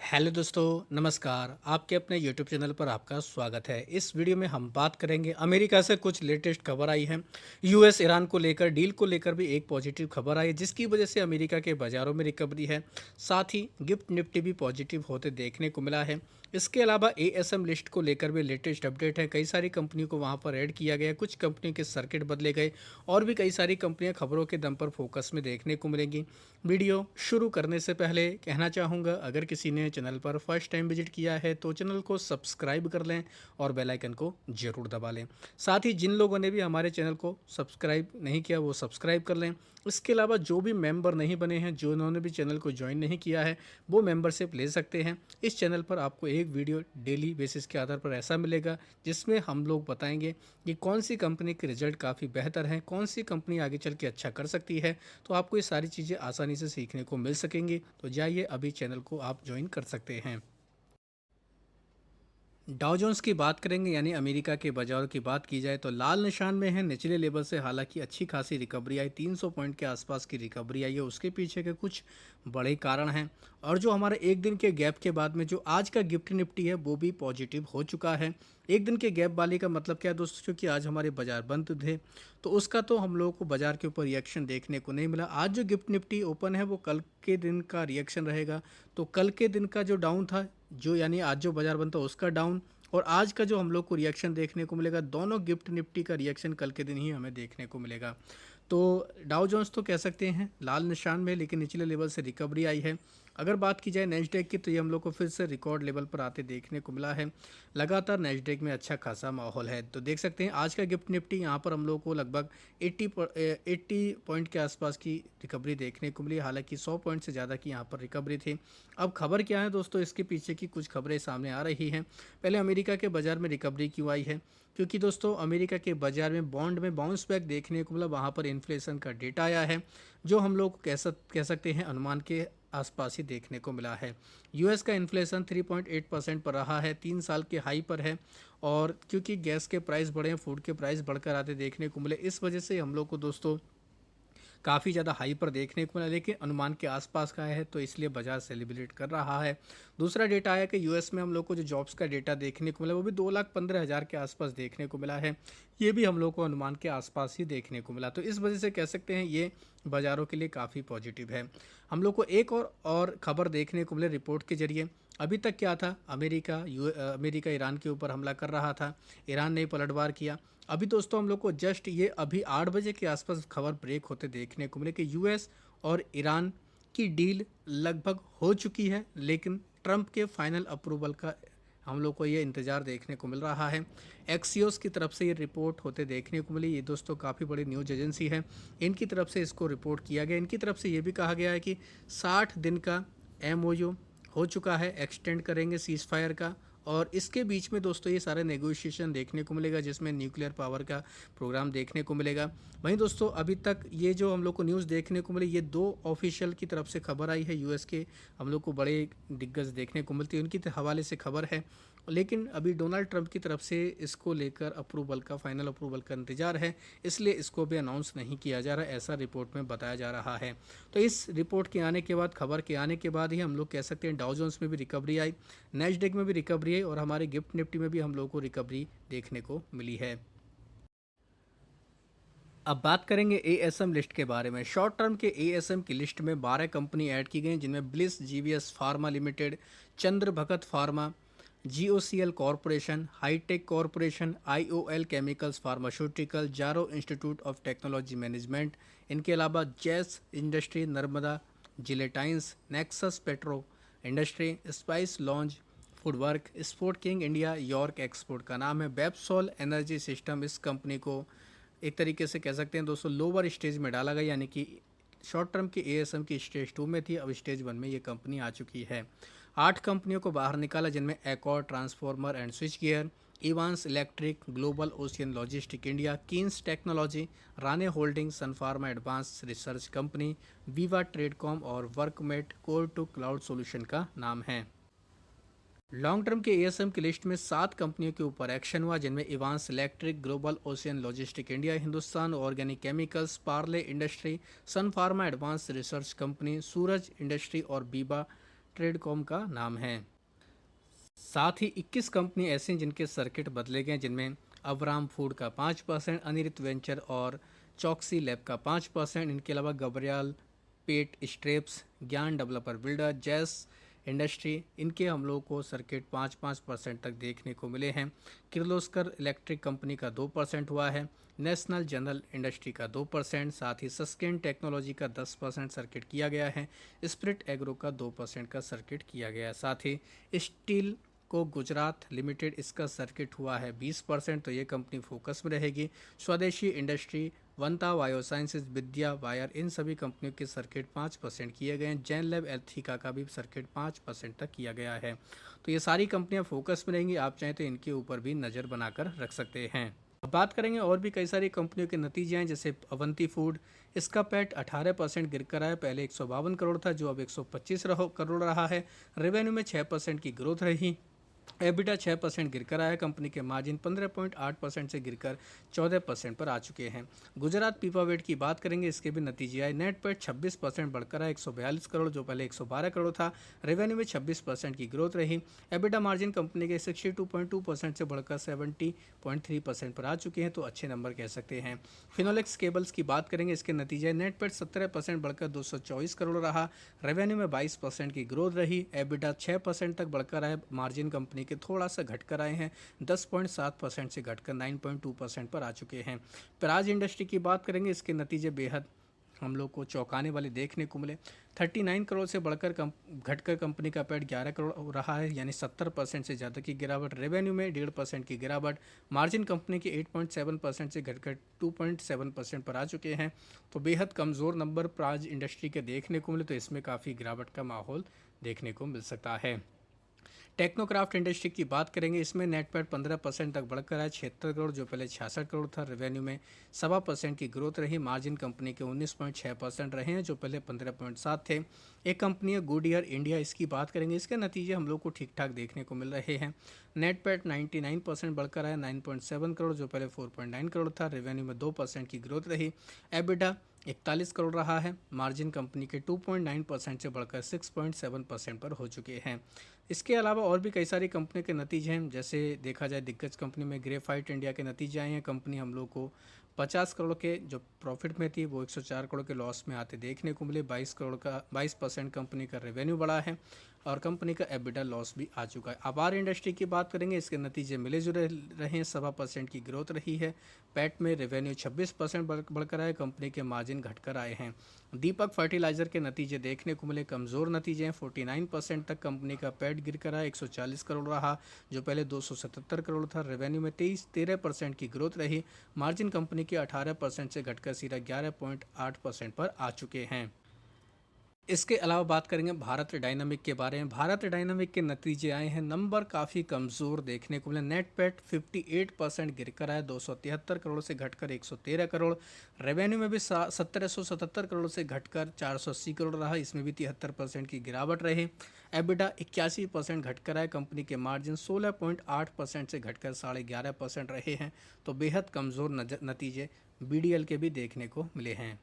Hello दोस्तों, नमस्कार। आपके अपने यूट्यूब चैनल पर आपका स्वागत है। इस वीडियो में हम बात करेंगे अमेरिका से कुछ लेटेस्ट खबर आई है। यूएस ईरान को लेकर डील को लेकर भी एक पॉजिटिव खबर आई है, जिसकी वजह से अमेरिका के बाज़ारों में रिकवरी है। साथ ही गिफ्ट निफ्टी भी पॉजिटिव होते देखने को मिला है। इसके अलावा एएसएम लिस्ट को लेकर भी लेटेस्ट अपडेट है। कई सारी कंपनियों को वहां पर ऐड किया गया, कुछ कंपनियों के सर्किट बदले गए और भी कई सारी कंपनियां खबरों के दम पर फोकस में देखने को मिलेंगी। वीडियो शुरू करने से पहले कहना चाहूँगा, अगर किसी ने चैनल पर फर्स्ट टाइम विजिट किया है तो चैनल को सब्सक्राइब कर लें और बेल आइकन को ज़रूर दबा लें। साथ ही जिन लोगों ने भी हमारे चैनल को सब्सक्राइब नहीं किया वो सब्सक्राइब कर लें। इसके अलावा जो भी मेंबर नहीं बने हैं, जो उन्होंने भी चैनल को ज्वाइन नहीं किया है, वो मेंबरशिप ले सकते हैं। इस चैनल पर आपको एक वीडियो डेली बेसिस के आधार पर ऐसा मिलेगा जिसमें हम लोग बताएंगे कि कौन सी कंपनी के रिजल्ट काफ़ी बेहतर हैं, कौन सी कंपनी आगे चल के अच्छा कर सकती है। तो आपको ये सारी चीज़ें आसानी से सीखने को मिल सकेंगी। तो जाइए, अभी चैनल को आप ज्वाइन कर सकते हैं। डाउ जोन्स की बात करेंगे, यानी अमेरिका के बाजारों की बात की जाए तो लाल निशान में है। निचले लेवल से हालांकि अच्छी खासी रिकवरी आई, 300 पॉइंट के आसपास की रिकवरी आई है। उसके पीछे के कुछ बड़े कारण हैं। और जो हमारे एक दिन के गैप के बाद में जो आज का गिफ्ट निफ्टी है वो भी पॉजिटिव हो चुका है। एक दिन के गैप वाले का मतलब क्या है दोस्तों, क्योंकि आज हमारे बाजार बंद थे तो उसका तो हम लोगों को बाजार के ऊपर रिएक्शन देखने को नहीं मिला। आज जो गिफ्ट निफ्टी ओपन है वो कल के दिन का रिएक्शन रहेगा। तो कल के दिन का जो डाउन था, जो यानी आज जो बाजार बंद था उसका डाउन, और आज का जो हम लोग को रिएक्शन देखने को मिलेगा, दोनों गिफ्ट निफ्टी का रिएक्शन कल के दिन ही हमें देखने को मिलेगा। तो डाउ जोन्स तो कह सकते हैं लाल निशान में, लेकिन निचले लेवल से रिकवरी आई है। अगर बात की जाए नैस्डैक की, तो ये हम लोग को फिर से रिकॉर्ड लेवल पर आते देखने को मिला है। लगातार नैस्डैक में अच्छा खासा माहौल है। तो देख सकते हैं आज का गिफ्ट निफ्टी यहाँ पर हम लोग को लगभग 80 पॉइंट के आसपास की रिकवरी देखने को मिली। हालांकि 100 पॉइंट से ज़्यादा की यहाँ पर रिकवरी थी। अब खबर क्या है दोस्तों, इसके पीछे की कुछ खबरें सामने आ रही हैं। पहले अमेरिका के बाज़ार में रिकवरी क्यों आई है, क्योंकि दोस्तों अमेरिका के बाज़ार में बॉन्ड में बाउंस बैक देखने को मिला। वहाँ पर इन्फ्लेशन का डेटा आया है, जो हम लोग कह सकते हैं अनुमान के आसपास ही देखने को मिला है। यूएस का इन्फ्लेशन 3.8% पर रहा है, 3 साल के हाई पर है। और क्योंकि गैस के प्राइस बढ़े हैं, फूड के प्राइस बढ़कर आते देखने को मिले, इस वजह से हम लोग को दोस्तों काफ़ी ज़्यादा हाई पर देखने को मिला, लेकिन अनुमान के आसपास का है तो इसलिए बाजार सेलिब्रेट कर रहा है। दूसरा डेटा आया कि यूएस में हम लोग को जो जॉब्स का डेटा देखने को मिला वो भी 2,15,000 के आसपास देखने को मिला है। ये भी हम लोग को अनुमान के आसपास ही देखने को मिला। तो इस वजह से कह सकते हैं ये बाज़ारों के लिए काफ़ी पॉजिटिव है। हम लोग को एक और खबर देखने को मिले रिपोर्ट के जरिए। अभी तक क्या था, अमेरिका ईरान के ऊपर हमला कर रहा था, ईरान ने पलटवार किया। अभी दोस्तों हम लोग को जस्ट ये अभी 8 बजे के आसपास खबर ब्रेक होते देखने को मिले कि यूएस और ईरान की डील लगभग हो चुकी है, लेकिन ट्रंप के फाइनल अप्रूवल का हम लोग को ये इंतज़ार देखने को मिल रहा है। एक्सियोस की तरफ से ये रिपोर्ट होते देखने को मिली। ये दोस्तों काफ़ी बड़ी न्यूज़ एजेंसी है, इनकी तरफ से इसको रिपोर्ट किया गया। इनकी तरफ से ये भी कहा गया है कि 60 दिन का एमओयू हो चुका है, एक्सटेंड करेंगे सीज़ फायर का। और इसके बीच में दोस्तों ये सारे नेगोशिएशन देखने को मिलेगा, जिसमें न्यूक्लियर पावर का प्रोग्राम देखने को मिलेगा। वहीं दोस्तों अभी तक ये जो हम लोग को न्यूज़ देखने को मिली, ये 2 ऑफिशियल की तरफ से खबर आई है। यूएस के हम लोग को बड़े दिग्गज देखने को मिलती है, उनकी हवाले से खबर है। लेकिन अभी डोनाल्ड ट्रंप की तरफ से इसको लेकर अप्रूवल का, फाइनल अप्रूवल का इंतजार है, इसलिए इसको भी अनाउंस नहीं किया जा रहा, ऐसा रिपोर्ट में बताया जा रहा है। तो इस रिपोर्ट के आने के बाद, खबर के आने के बाद ही हम लोग कह सकते हैं डाउ जोन्स में भी रिकवरी आई, नैस्डैक में भी रिकवरी है, और हमारे गिफ्ट निफ्टी में भी हम लोगों को रिकवरी देखने को मिली है। अब बात करेंगे एएसएम लिस्ट के बारे में। शॉर्ट टर्म के एएसएम की लिस्ट में 12 कंपनी ऐड की गई, जिनमें Bliss GVS pharma limited, Chandra Bhagat pharma, GOCL corporation, hitech corporation, IOL chemicals pharmaceutical, Jaro institute of technology management. इनके अलावा जैस industry, Narmada gelatines, Nexus petro industry, spice lounge, food work, sport king India, York export का नाम है, बेप्सोल एनर्जी सिस्टम। इस company को एक तरीके से कह सकते हैं दोस्तों लोअर स्टेज में डाला गया, यानी कि शॉर्ट टर्म की एएसएम की स्टेज 2 में थी, अब स्टेज 1 में ये कंपनी आ चुकी है। 8 कंपनियों को बाहर निकाला, जिनमें एकॉर transformer and switchgear, Evans electric, global ocean logistic India, Keens technology, Rane holding, sun pharma advance research company, Viva tradecom और workmate core to cloud solution का नाम है। लॉन्ग टर्म के एएसएम की लिस्ट में 7 कंपनियों के ऊपर एक्शन हुआ, जिनमें Evans electric, global ocean logistic India, Hindustan organic chemicals, Parle industry, sun pharma advance research company, Suraj industry और बीबा ट्रेडकॉम का नाम है। साथ ही 21 कंपनी ऐसी हैं जिनके सर्किट बदले गए, जिनमें अवराम फूड का 5%, अनिरित वेंचर और चौकसी लैब का 5%। इनके अलावा गबरियाल पेट स्ट्रेप्स, ज्ञान डेवलपर बिल्डर, जैस इंडस्ट्री, इनके हम लोगों को सर्किट 5% तक देखने को मिले हैं। किर्लोस्कर इलेक्ट्रिक कंपनी का 2% हुआ है। नेशनल जनरल इंडस्ट्री का 2%, साथ ही सस्केन टेक्नोलॉजी का 10% सर्किट किया गया है। स्प्रिट एग्रो का 2% का सर्किट किया गया है। साथ ही स्टील को गुजरात लिमिटेड, इसका सर्किट हुआ है 20%, तो ये कंपनी फोकस में रहेगी। स्वदेशी इंडस्ट्री, वंता बायोसाइंसेज, विद्या वायर, इन सभी कंपनियों के सर्किट 5% किए गए हैं। जैन लैब एल्थिका का भी सर्किट 5% तक किया गया है। तो ये सारी कंपनियां फोकस में रहेंगी, आप चाहें तो इनके ऊपर भी नज़र बनाकर रख सकते हैं। अब बात करेंगे और भी कई सारी कंपनियों के नतीजे हैं, जैसे अवंती फूड, इसका पैट 18% गिर कर आया। पहले 152 करोड़ था, जो अब 125 करोड़ रहा है। रेवेन्यू में 6% की ग्रोथ रही। एबिटा 6% गिरकर आया। कंपनी के मार्जिन 15.8% से गिरकर 14% पर आ चुके हैं। गुजरात पीपावेट की बात करेंगे, इसके भी नतीजे आए। नेट पैट 26% बढ़कर आया 142 करोड़, जो पहले 112 करोड़ था। रेवेन्यू में 26% की ग्रोथ रही। एबिटा मार्जिन कंपनी के 62.2% से बढ़कर 70.3% पर आ चुके हैं, तो अच्छे नंबर कह सकते हैं। फिनोलेक्स केबल्स की बात करेंगे, इसके नतीजे नेट पैट 17% बढ़कर 224 करोड़ रहा। रेवेन्यू में 22% की ग्रोथ रही। एबिटा 6% तक बढ़कर आया। मार्जिन कंपनी के थोड़ा सा घटकर आए हैं, 10.7% से घटकर 9.2% पर आ चुके हैं। प्राज इंडस्ट्री की बात करेंगे, इसके नतीजे बेहद हम लोग को चौंकाने वाले देखने को मिले। 39 करोड़ से बढ़कर घटकर कंपनी का पैट 11 करोड़ रहा है, यानी 70% से ज़्यादा की गिरावट। रेवेन्यू में 1.5% की गिरावट। मार्जिन कंपनी के 8.7% से घटकर 2.7% पर आ चुके हैं। तो बेहद कमज़ोर नंबर प्राज इंडस्ट्री के देखने को मिले, तो इसमें काफ़ी गिरावट का माहौल देखने को मिल सकता है। टेक्नोक्राफ्ट इंडस्ट्री की बात करेंगे, इसमें नेट पैट 15% तक बढ़कर आया 76 करोड़, जो पहले 66 करोड़ था। रेवेन्यू में 7% की ग्रोथ रही। मार्जिन कंपनी के 19.6% रहे हैं, जो पहले 15.7 थे। एक कंपनी है गुडियर इंडिया, इसकी बात करेंगे, इसके नतीजे हम लोग को ठीक ठाक देखने को मिल रहे हैं। नेट पैट 99% बढ़कर आया 9.7 करोड़, जो पहले 4.9 करोड़ था। रेवेन्यू में 2% की ग्रोथ रही। एबिटा 41 करोड़ रहा है। मार्जिन कंपनी के 2.9% से बढ़कर 6.7% पर हो चुके हैं। इसके अलावा और भी कई सारी कंपनी के नतीजे हैं, जैसे देखा जाए दिग्गज कंपनी में ग्रेफाइट इंडिया के नतीजे आए हैं। कंपनी हम लोग को 50 करोड़ के जो प्रॉफिट में थी, वो 104 करोड़ के लॉस में आते देखने को मिले। 22% कंपनी का रेवेन्यू बढ़ा है और कंपनी का एबिटा लॉस भी आ चुका है। आबार इंडस्ट्री की बात करेंगे, इसके नतीजे मिले जुले रहे हैं। 7% की ग्रोथ रही है। पैट में रेवेन्यू 26% बढ़कर आए। कंपनी के मार्जिन घटकर आए हैं। दीपक फर्टिलाइजर के नतीजे देखने को मिले, कमज़ोर नतीजे हैं। 49% तक कंपनी का पैट गिर कर आया, 140 करोड़ रहा, जो पहले 277 करोड़ था। रेवेन्यू में 13% की ग्रोथ रही। मार्जिन कंपनी के 18% से घटकर सीधा 11.8% पर आ चुके हैं। इसके अलावा बात करेंगे भारत डायनामिक के बारे में। भारत डायनामिक के नतीजे आए हैं, नंबर काफ़ी कमज़ोर देखने को मिले। नेट पैट 58% गिर कर आया, 273 करोड़ से घटकर 113 करोड़। रेवेन्यू में भी 1777 करोड़ से घटकर 480 करोड़ रहा, इसमें भी 73% की गिरावट रही। एबिटा 81% घटकर आया। कंपनी के मार्जिन 16.8% से घटकर 11.5% रहे हैं। तो बेहद कमज़ोर नतीजे BDL के भी देखने को मिले हैं।